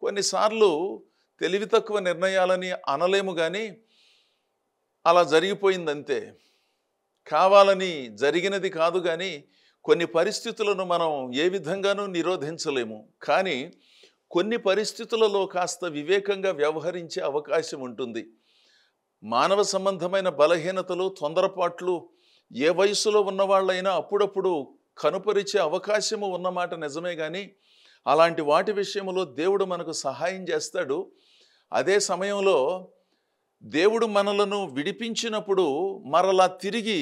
కొన్నిసార్లు తెలివి తక్కువ నిర్ణయాలని అనలేము కానీ అలా జరిగిపోయిందంతే. కావాలని జరిగినది కాదు కానీ కొన్ని పరిస్థితులను మనం ఏ విధంగానూ నిరోధించలేము. కానీ కొన్ని పరిస్థితులలో కాస్త వివేకంగా వ్యవహరించే అవకాశం ఉంటుంది. మానవ సంబంధమైన బలహీనతలు, తొందరపాట్లు ఏ వయసులో ఉన్నవాళ్ళైనా అప్పుడప్పుడు కనుపరిచే అవకాశము ఉన్నమాట నిజమే కానీ అలాంటి వాటి విషయంలో దేవుడు మనకు సహాయం చేస్తాడు. అదే సమయంలో దేవుడు మనలను విడిపించినప్పుడు మరలా తిరిగి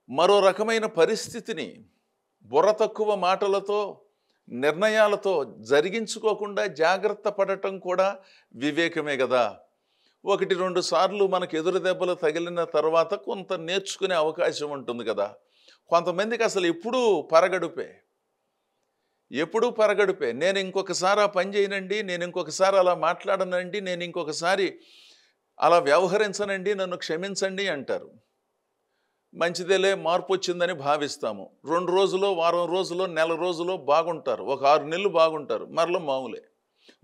మరో రకమైన పరిస్థితిని బుర్ర తక్కువ మాటలతో, నిర్ణయాలతో జరిగించుకోకుండా జాగ్రత్త పడటం కూడా వివేకమే కదా. 1-2 సార్లు మనకు ఎదురు దెబ్బలు తగిలిన తర్వాత కొంత నేర్చుకునే అవకాశం ఉంటుంది కదా. కొంతమందికి అసలు ఎప్పుడూ పరగడుపే. నేను ఇంకొకసారి ఆ పని చేయనండి, నేను ఇంకొకసారి అలా మాట్లాడనండి, నేను ఇంకొకసారి అలా వ్యవహరించనండి, నన్ను క్షమించండి అంటారు. మంచిదేలే, మార్పు వచ్చిందని భావిస్తాము. 2 రోజులో, వారం రోజులో, నెల రోజులో బాగుంటారు, ఒక 6 నెలలు బాగుంటారు, మరలా మామూలే.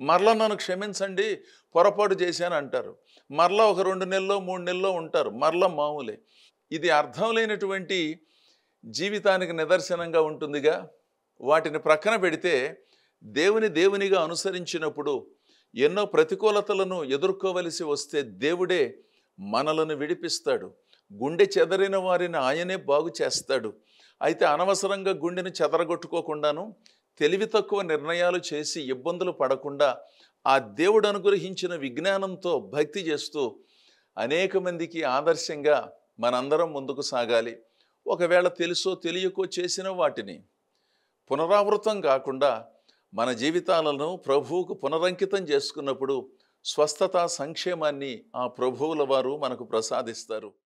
మరలా నన్ను క్షమించండి, పొరపాటు చేశాను అంటారు. మరలా ఒక 2 నెలలో 3 నెలలో ఉంటారు, మరలా మామూలే. ఇది అర్థం లేనటువంటి జీవితానికి నిదర్శనంగా ఉంటుందిగా. వాటిని ప్రక్కన పెడితే దేవునిగా అనుసరించినప్పుడు ఎన్నో ప్రతికూలతలను ఎదుర్కోవలసి వస్తే దేవుడే మనలను విడిపిస్తాడు. గుండె చెదరిన వారిని ఆయనే బాగు చేస్తాడు. అయితే అనవసరంగా గుండెని చెదరగొట్టుకోకుండాను, తెలివి తక్కువ నిర్ణయాలు చేసి ఇబ్బందులు పడకుండా ఆ దేవుడు అనుగ్రహించిన విజ్ఞానంతో భక్తి చేస్తూ అనేక మందికి ఆదర్శంగా మనందరం ముందుకు సాగాలి. ఒకవేళ తెలుసో తెలియకో చేసిన వాటిని పునరావృతం కాకుండా మన జీవితాలను ప్రభువుకు పునరంకితం చేసుకున్నప్పుడు స్వస్థత, సంక్షేమాన్ని ఆ ప్రభువుల వారు మనకు ప్రసాదిస్తారు.